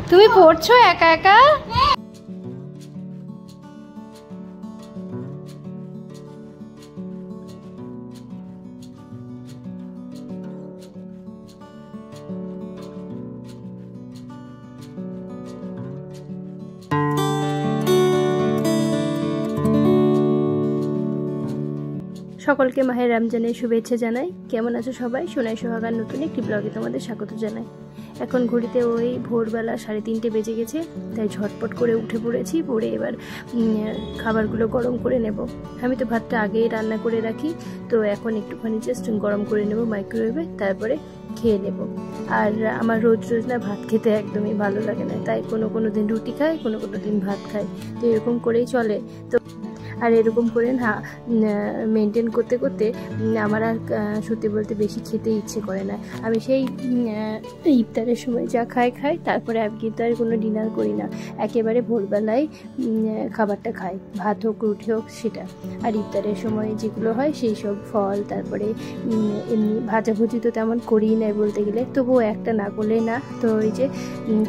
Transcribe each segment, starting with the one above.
তুমি পড়ছো একা একা? সকলকে মাহে রমজানের শুভেচ্ছা জানাই। কেমন আছো সবাই? সোনাই সোহাগার নতুন একটি ব্লগে তোমাদের স্বাগত জানাই। এখন ঘড়িতে ওই ভোরবেলা 3:30 বেজে গেছে, তাই ঝটপট করে উঠে পড়েছি। পড়ে এবার খাবারগুলো গরম করে নেব। আমি তো ভাতটা আগেই রান্না করে রাখি, তো এখন একটুখানি জাস্ট গরম করে নেব মাইক্রোওয়েভে, তারপরে খেয়ে নেব। আর আমার রোজ রোজ না ভাত খেতে একদমই ভালো লাগে না, তাই কোনো দিন রুটি খাই, কোনো দিন ভাত খাই, তো এরকম করেই চলে। তো আর এরকম করে না মেনটেন করতে করতে আমার আর সত্যি বলতে বেশি খেতে ইচ্ছে করে না। আমি সেই ইফতারের সময় যা খাই, তারপরে আমি কিন্তু আর কোনো ডিনার করি না। একেবারে ভোরবেলায় খাবারটা খাই, ভাত হোক রুটি হোক সেটা। আর ইফতারের সময় যেগুলো হয় সেই সব ফল, তারপরে এমনি ভাজাভুজি তো তেমন করিই নাই বলতে গেলে, তবুও একটা না করলে না। তো ওই যে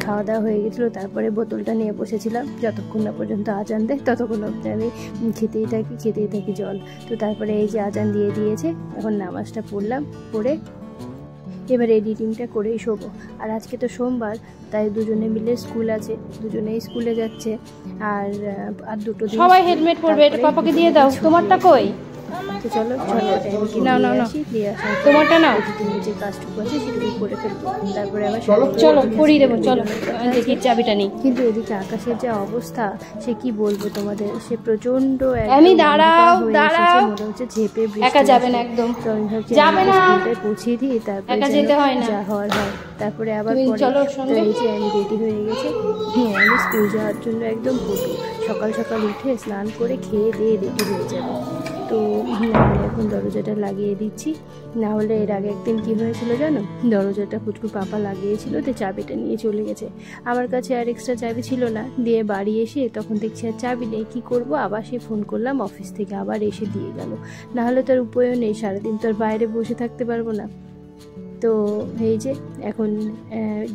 খাওয়া দাওয়া হয়ে গেছিলো, তারপরে বোতলটা নিয়ে বসেছিলাম, যতক্ষণ না পর্যন্ত আজান দেয় ততক্ষণ অবধি আমি খেতেই থাকি জল। তো তারপরে এই যে আজান দিয়ে দিয়েছে, এখন নামাজটা পড়লাম, পড়ে এবার এডিটিংটা করেই শোবো। আর আজকে তো সোমবার, তাই দুজনে মিলে স্কুল আছে, দুজনেই স্কুলে যাচ্ছে। আর দুটো দিন সবাই হেলমেট পরবে। এটা পাপাকে দিয়ে দাও, তোমারটা কই? তো চলো তোমারটা নাও, যে কাজটুকু আছে সেটুকু করে ফেলবো, তারপরে আবার চলো পরিয়ে দেবো। চলো দেখি চাবিটা নেই। কিন্তু এদিকে আকাশের যা অবস্থা, সে কি বলবো তোমাদের, সে প্রচন্ড। আমি দাঁড়াও মনে হচ্ছে ঝেপে একা যাবে না একদম, তো আমি ভাবছি স্কুলটায় পৌঁছিয়ে দিই, তারপরে যা হওয়ার হয়। তারপরে আবার এই যে আমি রেডি হয়ে গেছি। হ্যাঁ, আমি স্কুল যাওয়ার জন্য একদম পটু। সকাল সকাল উঠে স্নান করে খেয়ে দিয়ে রেডি হয়ে যাবো। তো এখন দরজাটা লাগিয়ে দিচ্ছি, না হলে এর আগে একদিন কী হয়েছিল জানো, দরজাটা পুচকু পাপা লাগিয়েছিল, তো চাবিটা নিয়ে চলে গেছে। আমার কাছে আর এক্সট্রা চাবি ছিল না, দিয়ে বাড়ি এসে তখন দেখছি আর চাবি নেই। কী করবো, আবার সে ফোন করলাম অফিস থেকে, আবার এসে দিয়ে গেল। না হলে তার উপায়ও নেই, সারাদিন তো আর বাইরে বসে থাকতে পারবো না। তো এই যে এখন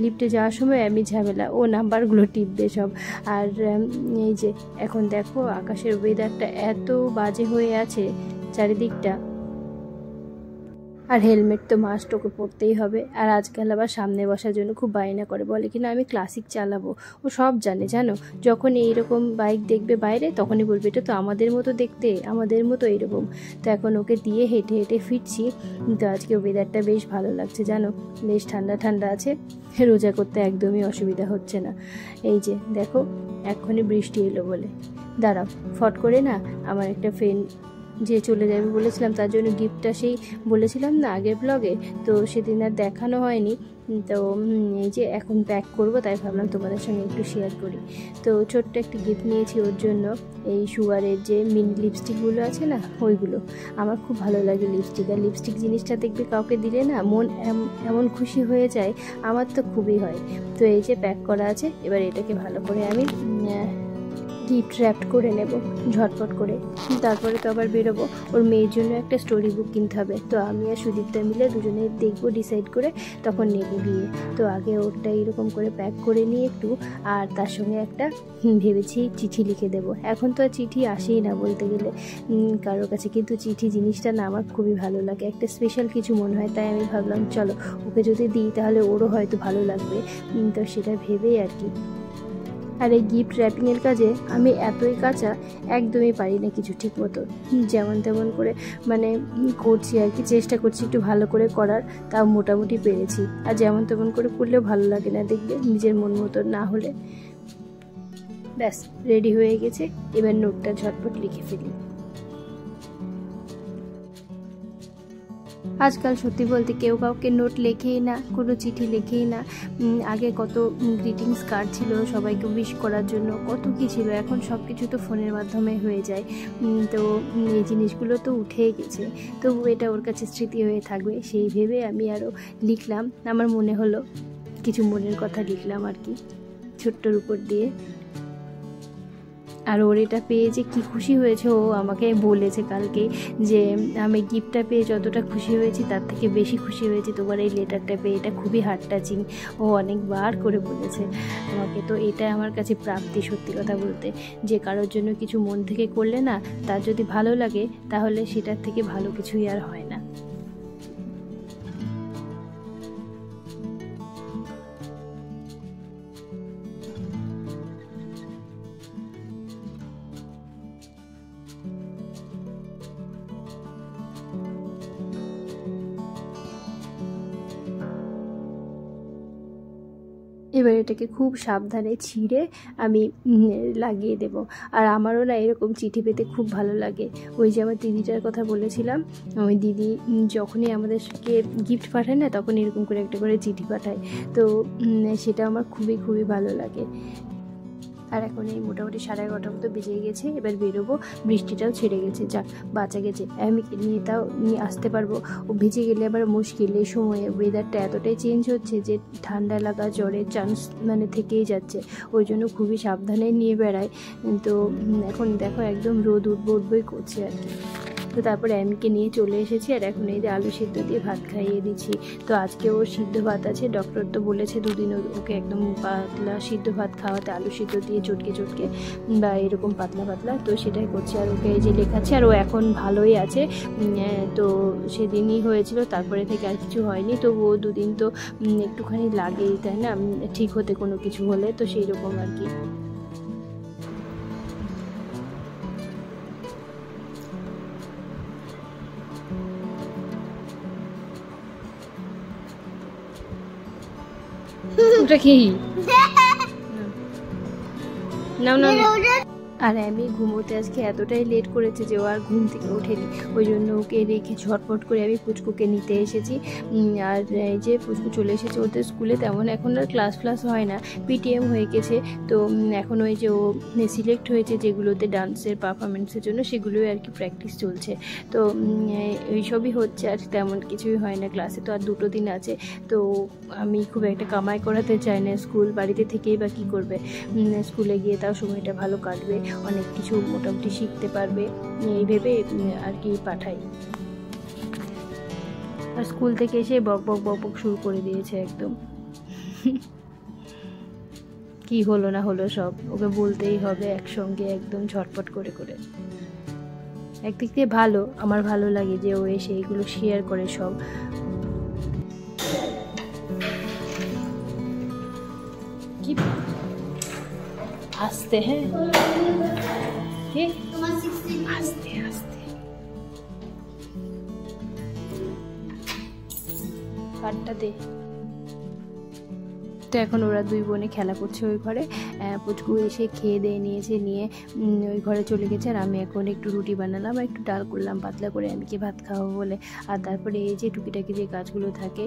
লিফটে যাওয়ার সময় আমি ঝামেলা, ও নাম্বারগুলো টিপবে সব। আর এই যে এখন দেখো আকাশের ওয়েদারটা এত বাজে হয়ে আছে চারিদিকটা। আর হেলমেট তো মাস্ট ওকে পরতেই হবে। আর আজকাল আবার সামনে বসার জন্য খুব বায়না করে, বলে কিনা আমি ক্লাসিক চালাবো। ও সব জানে জানো, যখন এইরকম বাইক দেখবে বাইরে তখনই বলবে এটা তো আমাদের মতো দেখতে, আমাদের মতো এইরকম। তো এখন ওকে দিয়ে হেঁটে হেঁটে ফিরছি। তো আজকে ওয়েদারটা বেশ ভালো লাগছে জানো, বেশ ঠান্ডা ঠান্ডা আছে, রোজা করতে একদমই অসুবিধা হচ্ছে না। এই যে দেখো এক্ষুনি বৃষ্টি এলো বলে, দাঁড়াও ফট করে না আমার একটা ফ্রেন্ড যে চলে যাবে বলেছিলাম, তার জন্য গিফটটা সেই বলেছিলাম না আগের ব্লগে, তো সেদিন আর দেখানো হয়নি। তো এই যে এখন প্যাক করব, তাই ভাবলাম তোমাদের সঙ্গে একটু শেয়ার করি। তো ছোট্ট একটা গিফট নিয়েছি ওর জন্য, এই সুগারের যে মিনি লিপস্টিকগুলো আছে না, ওইগুলো। আমার খুব ভালো লাগে লিপস্টিক, আর লিপস্টিক জিনিসটা দেখবে কাউকে দিলে না মন এমন খুশি হয়ে যায়, আমার তো খুবই হয়। তো এই যে প্যাক করা আছে, এবার এটাকে ভালো করে আমি গিফট র্যাপ করে নেব ঝটপট করে। তারপরে তো আবার বেরোবো, ওর মেয়ের জন্য একটা স্টোরি বুক কিনতে হবে। তো আমি আর সুদীপ্তা মিলে দুজনে দেখবো, ডিসাইড করে তখন নেব গিয়ে। তো আগে ওরটা এরকম করে প্যাক করে নিই একটু, আর তার সঙ্গে একটা ভেবেছি চিঠি লিখে দেব। এখন তো আর চিঠি আসেই না বলতে গেলে কারোর কাছে, কিন্তু চিঠি জিনিসটা না আমার খুবই ভালো লাগে, একটা স্পেশাল কিছু মনে হয়। তাই আমি ভাবলাম চলো ওকে যদি দিই তাহলে ওরও হয়তো ভালো লাগবে, তো সেটা ভেবেই আর কি। আর এই গিফট র্যাপিংয়ের কাজে আমি এতই কাঁচা, একদমই পারি না কিছু ঠিক মতো, যেমন তেমন করে মানে করছি আর কি, চেষ্টা করছি একটু ভালো করে করার, তাও মোটামুটি পেরেছি। আর যেমন তেমন করে করলেও ভালো লাগে না দেখবে, নিজের মন মতো না হলে। ব্যাস রেডি হয়ে গেছে, এবার নোটটা ঝটপট লিখে ফেলি। আজকাল সত্যি বলতে কেউ কাউকে নোট লেখেই না, কোনো চিঠি লেখেই না। আগে কত গ্রিটিংস কার্ড ছিল সবাইকে উইশ করার জন্য, কত কী ছিল, এখন সব কিছু তো ফোনের মাধ্যমে হয়ে যায়। তো এই জিনিসগুলো তো উঠেই গেছে, তবু এটা ওর কাছে স্মৃতি হয়ে থাকবে সেই ভেবে আমি আরও লিখলাম। আমার মনে হলো কিছু মনের কথা লিখলাম আর কি, ছোট্টর উপর দিয়ে। আর ওর এটা পেয়ে যে কী খুশি হয়েছে, ও আমাকে বলেছে কালকে যে আমি গিফটটা পেয়ে যতটা খুশি হয়েছি তার থেকে বেশি খুশি হয়েছি তোমার এই লেটারটা পেয়ে, এটা খুবই হার্ট টাচিং, ও অনেকবার করে বলেছে আমাকে। তো এটা আমার কাছে প্রাপ্তি, সত্যি কথা বলতে, যে কারোর জন্য কিছু মন থেকে করলে না, তার যদি ভালো লাগে তাহলে সেটার থেকে ভালো কিছুই আর হয় না। এবার এটাকে খুব সাবধানে ছিঁড়ে আমি লাগিয়ে দেব। আর আমারও না এরকম চিঠি পেতে খুব ভালো লাগে। ওই যে আমার দিদিটার কথা বলেছিলাম, ওই দিদি যখনই আমাদেরকে গিফট পাঠায় না, তখন এরকম করে একটা করে চিঠি পাঠায়। তো সেটা আমার খুবই খুবই ভালো লাগে। আর এখন এই মোটামুটি 11:30 মতো বেজে গেছে, এবার বেরোবো। বৃষ্টিটাও ছেড়ে গেছে, যাক বাঁচা গেছে। আমি নিয়ে তাও নিয়ে আসতে পারবো, ও ভিজে গেলে আবার মুশকিল। এই সময়ে ওয়েদারটা এতটাই চেঞ্জ হচ্ছে যে ঠান্ডা লাগা জ্বরের চান্স মানে থেকেই যাচ্ছে, ওই জন্য খুবই সাবধানে নিয়ে বেড়াই। তো এখন দেখো একদম রোদ উঠবই করছে আর কি। তো তারপরে অ্যামিকে নিয়ে চলে এসেছি, আর এখন এই যে আলু সিদ্ধ দিয়ে ভাত খাইয়ে দিচ্ছি। তো আজকে ওর সিদ্ধ ভাত আছে, ডক্টর তো বলেছে দুদিন ওকে একদম পাতলা সিদ্ধ ভাত খাওয়াতে, আলু সিদ্ধ দিয়ে চটকে চটকে বা এরকম পাতলা পাতলা। তো সেটাই করছি, আর ওকে এই যে লেখাচ্ছে। আর ও এখন ভালোই আছে, তো সেদিনই হয়েছিল, তারপরে থেকে আর কিছু হয়নি। তো ও দুদিন তো একটুখানি লাগেই, তাই না, ঠিক হতে কোনো কিছু হলে। তো সেই রকম আর কি। ওটা কি নাও নাও। আর আমি ঘুমোতে আজকে এতটাই লেট করেছে যে ও আর ঘুম থেকে ওঠেনি, ওই জন্য ওকে রেখে ঝটপট করে আমি পুচকুকে নিতে এসেছি। আর এই যে পুচকু চলে এসেছে। ওদের স্কুলে তেমন এখন আর ক্লাস হয় না, পিটিএম হয়ে গেছে। তো এখন ওই যে ও সিলেক্ট হয়েছে যেগুলোতে ডান্সের পারফরমেন্সের জন্য, সেগুলোই আর কি প্র্যাকটিস চলছে। তো এইসবই হচ্ছে, আর তেমন কিছুই হয় না ক্লাসে। তো আর 2 দিন আছে, তো আমি খুব একটা কামাই করাতে চাই না। স্কুল বাড়িতে থেকেই বা কী করবে, স্কুলে গিয়ে তাও সময়টা ভালো কাটবে, অনেক কিছু মোটামুটি শিখতে পারবে, এই ভেবে আর কি পাঠাই। আর স্কুল থেকে এসে বক বক বক বক শুরু করে দিয়েছে একদম। কি হলো না হলো সব ওকে বলতেই হবে একসঙ্গে, একদম ঝটপট করে করে। একদিক দিয়ে ভালো, আমার ভালো লাগে যে ও এসে এগুলো শেয়ার করে সব। কি আস্তে, হ্যাঁ কি আস্তে আস্তে, কাঠটা দে। তো এখন ওরা 2 বোনে খেলা করছে ওই ঘরে। পুচকু এসে খেয়ে দিয়ে নিয়েছে, নিয়ে ওই ঘরে চলে গেছে। আর আমি এখন একটু রুটি বানালাম আর একটু ডাল করলাম পাতলা করে, আমি কি ভাত খাওয়াবো বলে। আর তারপরে এই যে টুকিটাকি যে কাজগুলো থাকে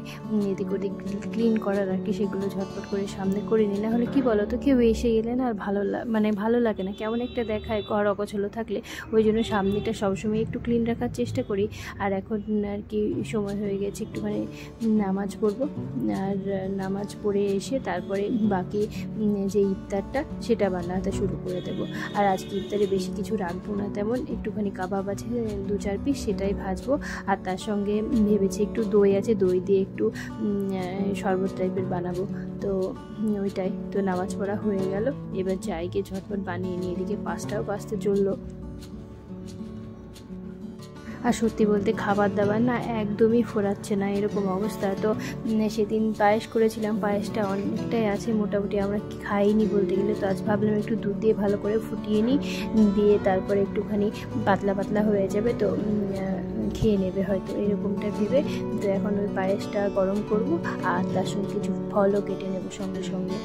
এদিক ওদিক ক্লিন করার আর কি, সেগুলো ঝটপট করে সামনে করে নিই। না হলে কি বলো তো, কেউ এসে গেলে না আর ভালো লাগে না, কেমন একটা দেখায় ঘর অগোছালো থাকলে। ওই জন্য সামনেটা সবসময় একটু ক্লিন রাখার চেষ্টা করি। আর এখন আর কি সময় হয়ে গেছে, একটুখানি নামাজ পড়বো। আর নামাজ পড়ে এসে তারপরে বাকি যে ইফতারটা সেটা বানাতে শুরু করে দেবো। আর আজকে ইফতারে বেশি কিছু রাখবো না, তেমন একটুখানি কাবাব আছে 2-4 পিস, সেটাই ভাজবো। আর তার সঙ্গে ভেবেছি একটু দই আছে, দই দিয়ে একটু শরবত টাইপের বানাবো। তো ওইটাই। তো নামাজ পড়া হয়ে গেল, এবার যাইকে ঝটপট বানিয়ে নিয়ে, এদিকে 5টাও বাজতে চললো। আর সত্যি বলতে খাবার দাবার না একদমই ফোরাচ্ছে না, এরকম অবস্থা। তো সেদিন পায়েস করেছিলাম, পায়েসটা অনেকটাই আছে, মোটামুটি আমরা খাইনি বলতে গেলে। তো আজ ভাবলাম একটু দুধ দিয়ে ভালো করে ফুটিয়ে নিই, দিয়ে তারপরে একটুখানি পাতলা পাতলা হয়ে যাবে, তো খেয়ে নেবে হয়তো, এরকমটা ভেবে। তো এখন ওই পায়েসটা গরম করব, আর তার সঙ্গে কিছু ফলও কেটে নেব সঙ্গে সঙ্গে।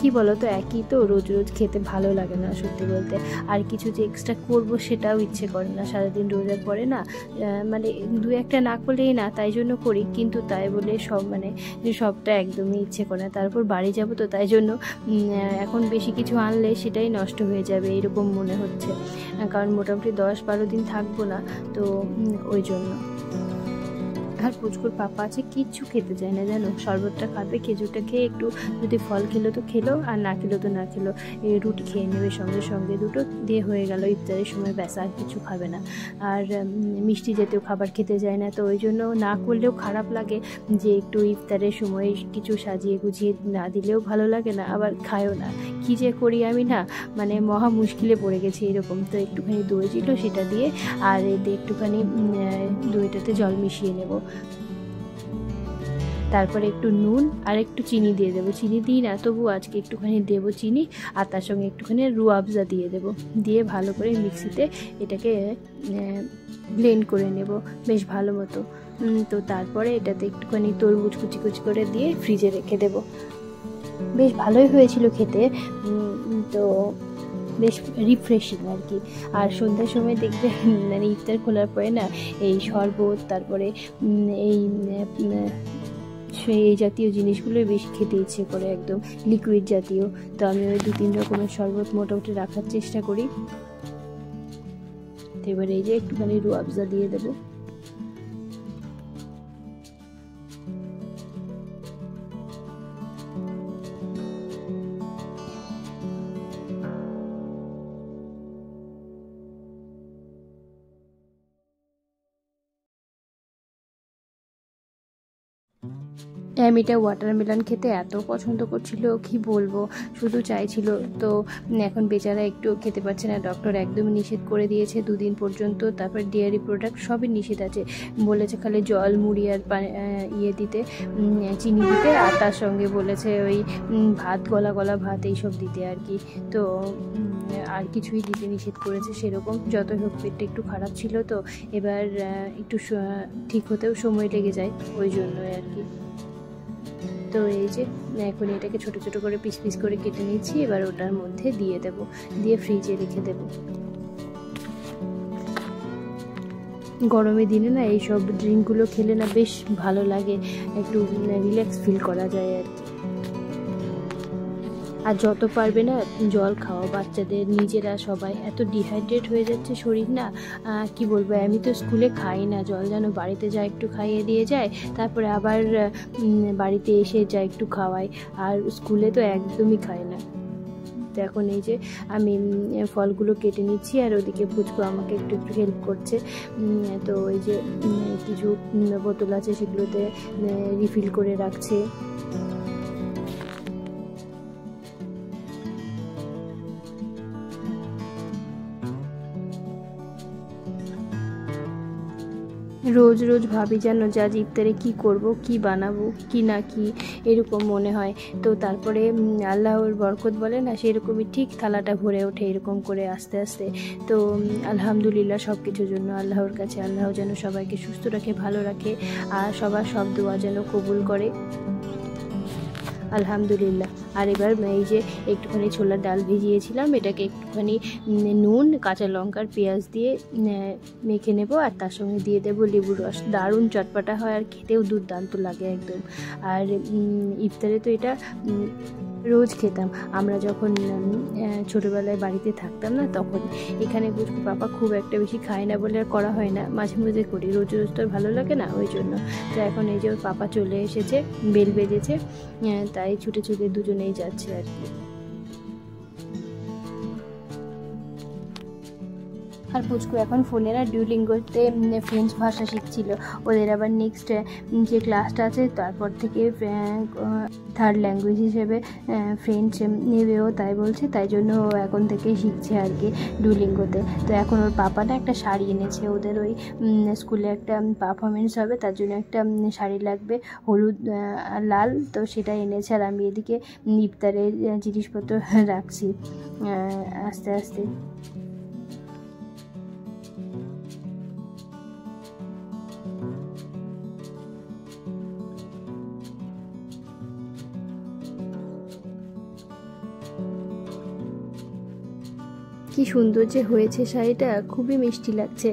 কি বলো তো, একই তো রোজ রোজ খেতে ভালো লাগে না সত্যি বলতে। আর কিছু যে এক্সট্রা করবো সেটাও ইচ্ছে করে না, সারাদিন রোজার পরে না, মানে 2-1টা না করলেই না, তাই জন্য করি। কিন্তু তাই বলে সবটা একদমই ইচ্ছে করে না। তারপর বাড়ি যাব, তো তাই জন্য এখন বেশি কিছু আনলে সেটাই নষ্ট হয়ে যাবে এরকম মনে হচ্ছে, কারণ মোটামুটি 10-12 দিন থাকবো না, তো ওই জন্য। আর পুচকুর পাপা আছে, কিচ্ছু খেতে চায় না জানো, শরবতটা খাবে, খেজুরটা খেয়ে একটু যদি ফল খেলো তো খেলো, আর না খেলো তো না খেলো, এই রুটি খেয়ে নেবে সঙ্গে সঙ্গে, দুটো দিয়ে হয়ে গেল ইফতারের সময়, ব্যাস আর কিছু খাবে না। আর মিষ্টি জাতীয় খাবার খেতে যায় না, তো ওই জন্য না করলেও খারাপ লাগে যে একটু ইফতারের সময় কিছু সাজিয়ে গুছিয়ে না দিলেও ভালো লাগে না, আবার খায়ও না। কী যে করি আমি না, মানে মহা মুশকিলে পড়ে গেছি এরকম। তো একটুখানি দই ছিল সেটা দিয়ে, আর এতে একটুখানি দইটাতে জল মিশিয়ে নেব, তারপরে একটু নুন আর একটু চিনি দিয়ে দেবো, চিনি দিই না তবু আজকে একটুখানি দেবো চিনি, আর তার সঙ্গে একটুখানি রুয়াবজা দিয়ে দেবো, দিয়ে ভালো করে মিক্সিতে এটাকে ব্লেন্ড করে নেব বেশ ভালো মতো। তো তারপরে এটাতে একটুখানি তরমুজ কুচি কুচি করে দিয়ে ফ্রিজে রেখে দেবো। বেশ ভালোই হয়েছিল খেতে, তো বেশ রিফ্রেশিং আর কি। আর সন্ধ্যার সময় দেখবে মানে ইফতার খোলার পরে না এই শরবত, তারপরে এই এই জাতীয় জিনিসগুলোই বেশি খেতে ইচ্ছে করে, একদম লিকুইড জাতীয়। তো আমি ওই 2-3 রকমের শরবত মোটামুটি রাখার চেষ্টা করি। তো এবারে এই যে একটুখানি রুয়াবজা দিয়ে দেবো। অ্যামিটা ওয়াটারমেলন খেতে এত পছন্দ করছিল কি বলবো, শুধু চাইছিল। তো এখন বেচারা একটু খেতে পারছে না, ডক্টর একদমই নিষেধ করে দিয়েছে 2 দিন পর্যন্ত। তারপর ডেয়ারি প্রোডাক্ট সবই নিষেধ আছে, বলেছে খালি জল, মুড়ি আর ইয়ে দিতে, চিনি দিতে, আর তার সঙ্গে বলেছে ওই ভাত, গলা গলা ভাত এইসব দিতে আর কি। তো আর কিছুই দিতে নিষেধ করেছে সেরকম। যতই হোক পেটটা একটু খারাপ ছিল, তো এবার একটু ঠিক হতেও সময় লেগে যায়, ওই জন্যই আর কি। তো এই যে এখন এটাকে ছোট ছোট করে পিস পিস করে কেটে নিচ্ছি, এবার ওটার মধ্যে দিয়ে দেব, দিয়ে ফ্রিজে রেখে দেব। গরমের দিনে না এইসব ড্রিঙ্কগুলো খেলে না বেশ ভালো লাগে, একটু রিল্যাক্স ফিল করা যায় আর কি। আর যত পারবে না জল খাওয়া, বাচ্চাদের, নিজেরা সবাই, এত ডিহাইড্রেট হয়ে যাচ্ছে শরীর না, কি বলবো। আমি তো স্কুলে খাই না জল, যেন বাড়িতে যা একটু খাইয়ে দিয়ে যায়, তারপরে আবার বাড়িতে এসে যা একটু খাওয়াই, আর স্কুলে তো একদমই খাই না। তো এখন এই যে আমি ফলগুলো কেটে নিচ্ছি, আর ওদিকে পুচকু আমাকে একটু একটু হেল্প করছে। তো এই যে কিছু বোতল আছে সেগুলোতে রিফিল করে রাখছে। রোজ রোজ ভাবি যেন যে আজ ইফতারে কী করব, কি বানাবো, কি না কি, এরকম মনে হয়। তো তারপরে আল্লাহর বরকত বলে না, সেরকমই ঠিক থালাটা ভরে ওঠে এরকম করে আস্তে আস্তে। তো আলহামদুলিল্লাহ সব কিছুর জন্য আল্লাহর কাছে, আল্লাহ যেন সবাইকে সুস্থ রাখে, ভালো রাখে, আর সবার সব দোয়া যেন কবুল করে, আলহামদুলিল্লাহ। আর এবার এই যে একটুখানি ছোলার ডাল ভিজিয়েছিলাম, এটাকে একটুখানি নুন, কাঁচা লঙ্কার পেঁয়াজ দিয়ে মেখে নেব, আর তার সঙ্গে দিয়ে দেবো লেবুর রস। দারুণ চটপাটা হয় আর খেতেও দুর্দান্ত লাগে একদম। আর ইফতারে তো এটা রোজ খেতাম আমরা যখন ছোটোবেলায় বাড়িতে থাকতাম না, তখন। এখানে পুচকু পাপা খুব একটা বেশি খায় না বলে আর করা হয় না, মাঝে মাঝে করি, রোজ রোজ তো ভালো লাগে না, ওই জন্য। তো এখন এই যে ওর পাপা চলে এসেছে, বেল বেজেছে, তাই ছুটে ছুটে দুজনেই যাচ্ছে আর কি। আর পুচকু এখন ফোনে না ডুওলিঙ্গোতে ফ্রেঞ্চ ভাষা শিখছিল, ওদের আবার নেক্সট যে ক্লাসটা আছে তারপর থেকে 3rd ল্যাঙ্গুয়েজ হিসেবে ফ্রেঞ্চ নেবেও তাই বলছে, তাই জন্য ও এখন থেকেই শিখছে আর কি ডুওলিঙ্গোতে। তো এখন ওর পাপা না একটা শাড়ি এনেছে, ওদের ওই স্কুলে একটা পারফরমেন্স হবে, তার জন্য একটা শাড়ি লাগবে হলুদ আর লাল, তো সেটা এনেছে। আর আমি এদিকে ইফতারের জিনিসপত্র রাখছি আস্তে আস্তে। কি কি সুন্দর যে হয়েছে শাড়িটা, খুবই মিষ্টি লাগছে।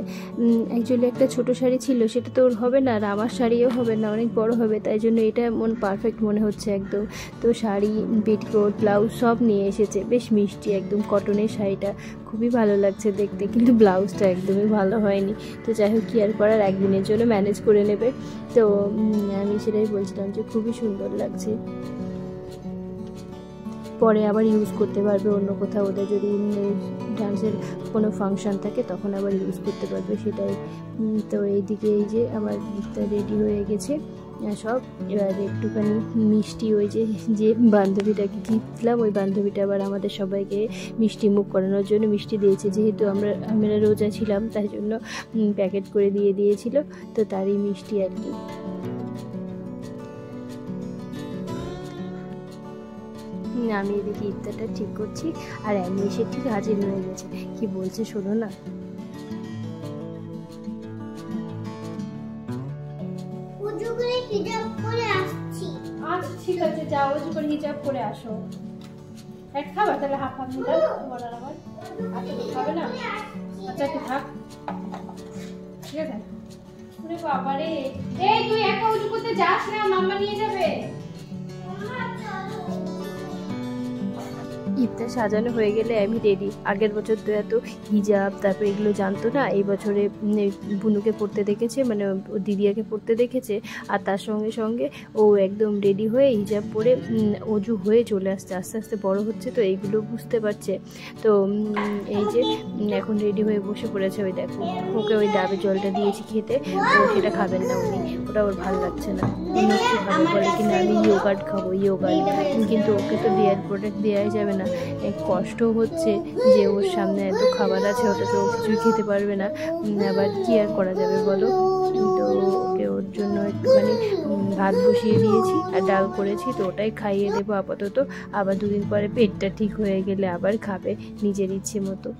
অ্যাকচুয়ালি একটা ছোট শাড়ি ছিল, সেটা তো ওর হবে না, আর আমার শাড়িও হবে না, অনেক বড় হবে, তাই জন্য এটা পারফেক্ট মনে হচ্ছে একদম। তো শাড়ি, পেটিকোট, ব্লাউজ সব নিয়ে এসেছে, বেশ মিষ্টি একদম কটনের শাড়িটা, খুবই ভালো লাগছে দেখতে, কিন্তু ব্লাউজটা একদমই ভালো হয়নি। তো যাই হোক, কি আর করার, একদিনের জন্য ম্যানেজ করে নেবে। তো আমি সেটাই বলছিলাম যে খুবই সুন্দর লাগছে, পরে আবার ইউজ করতে পারবে অন্য কোথাও, ওদের যদি ডান্সের কোনো ফাংশন থাকে তখন আবার ইউজ করতে পারবে, সেটাই। তো এইদিকে এই যে আমার রেডি হয়ে গেছে সব। এবার একটুখানি মিষ্টি, ওই যে বান্ধবীটাকে গিফট দিলাম, ওই বান্ধবীটা আবার আমাদের সবাইকে মিষ্টি মুখ করানোর জন্য মিষ্টি দিয়েছে, যেহেতু আমরা রোজা ছিলাম তাই জন্য প্যাকেট করে দিয়েছিল, তো তারই মিষ্টি আর কি। আমি এদিকে ইফতারটা ঠিক করছি, আর আমি এসে ঠিক হাজির হয়ে গেছে। কি বলছে শোনো না। আচ্ছা ঠিক আছে, যাও ওই করে হিজাব করে আসো। এক খাবার তাহলে হাফ হাফ নিতে তোমার আর আমার। আচ্ছা খাবে না, আচ্ছা একটু থাক, ঠিক আছে। ওরে বাবা রে, এই তুই একা উজু করতে যাস না, মাম্মা নিয়ে যাবে। ইফতার সাজানো হয়ে গেলে আমি রেডি। আগের বছর তো এত হিজাব তারপরে এগুলো জানতো না, এই বছরে বুনুকে পড়তে দেখেছে, মানে দিদিয়াকে পড়তে দেখেছে, আর তার সঙ্গে সঙ্গে ও একদম রেডি হয়ে হিজাব পরে অজু হয়ে চলে আসছে, আস্তে আস্তে বড় হচ্ছে তো এইগুলো বুঝতে পারছে। তো এই যে এখন রেডি হয়ে বসে পড়েছে, ওই দেখো ওকে ওই ডাবে জলটা দিয়েছি খেতে, ও সেটা খাবেন না উনি, ওটা ওর ভালো লাগছে না, বলে কিনা আমি ইয়োগার্ট খাবো, ইয়োগার্ট, কিন্তু ওকে তো ডেয়ারি প্রোডাক্ট দেওয়াই যাবে না। কষ্ট হচ্ছে যে ওর সামনে এত খাবার আছে, ওটা তো কিছুই খেতে পারবে না, আবার কি আর করা যাবে বলো। তো ওকে ওর জন্য একটুখানি ভাত বসিয়ে দিয়েছি আর ডাল করেছি, তো ওটাই খাইয়ে দেবো আপাতত, আবার দুদিন পরে পেটটা ঠিক হয়ে গেলে আবার খাবে নিজের ইচ্ছে মতো।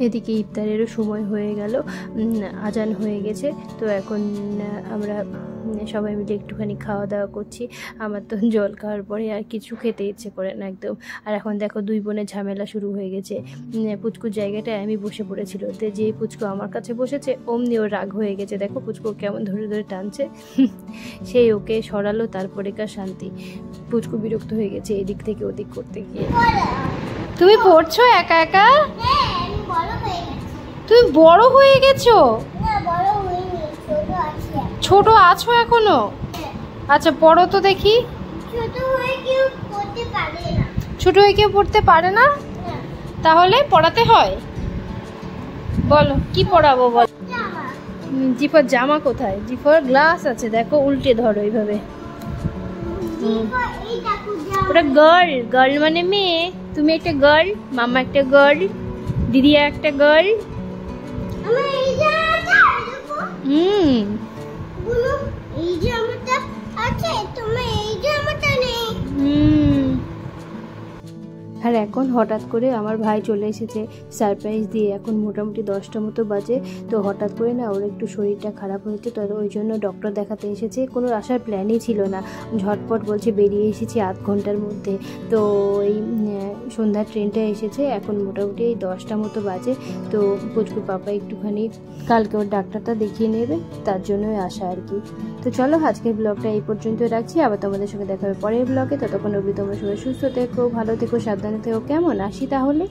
এদিকে ইফতারেরও সময় হয়ে গেল, আজান হয়ে গেছে, তো এখন আমরা সবাই মিলে একটুখানি খাওয়া দাওয়া করছি। আমার তো জল খাওয়ার পরে আর কিছু খেতে ইচ্ছে করে না একদম। আর এখন দেখো দুই বোনের ঝামেলা শুরু হয়ে গেছে। পুচকুর জায়গাটায় আমি বসে পড়েছিল, তো যেই পুচকু আমার কাছে বসেছে অমনি ওর রাগ হয়ে গেছে, দেখো পুচকু কেমন ধরে ধরে টানছে, সেই ওকে সরালো, তারপরে কার শান্তি। পুচকু বিরক্ত হয়ে গেছে এদিক থেকে ওদিক করতে গিয়ে। তুমি পড়ছো একা একা? তুমি বড় হয়ে গেছো? ছোট আছো এখনো? আচ্ছা পড়ো তো দেখি। ছোট হয়ে কেউ পড়তে পারে না? তাহলে পড়াতে হয়? বলো কি পড়াবো বল। জিফার জামা কোথায়? জিফার গ্লাস আছে, দেখো উল্টে ধরো এইভাবে। ওটা গার্ল মানে মেয়ে, তুমি একটা গার্ল, মামা একটা গার্ল, দিদিয়া একটা গার্ল। আর এখন হঠাৎ করে আমার ভাই চলে এসেছে সারপ্রাইজ দিয়ে, এখন মোটামুটি 10টা মতো বাজে। তো হঠাৎ করে না ওর একটু শরীরটা খারাপ হয়েছে, তো ওই জন্য ডক্টর দেখাতে এসেছে, কোনো আসার প্ল্যানই ছিল না, ঝটপট বলছে বেরিয়ে এসেছি আধ ঘন্টার মধ্যে। তো এই সন্ধ্যার ট্রেনটা এসেছে, এখন মোটামুটি এই 10টা মতো বাজে। তো পুচকুর পাপা একটুখানি কালকে ওর ডাক্তারটা দেখিয়ে নেবে, তার জন্যই আসা আর কি। তো চলো আজকের ব্লগটা এই পর্যন্ত রাখছি, আবার তোমাদের সঙ্গে দেখা হবে পরের ব্লগে। ততক্ষণ অবধি তোমরা সবাই সুস্থ থেকো, ভালো থেকো, সাবধানে থেকো, কেমন? আসি তাহলে।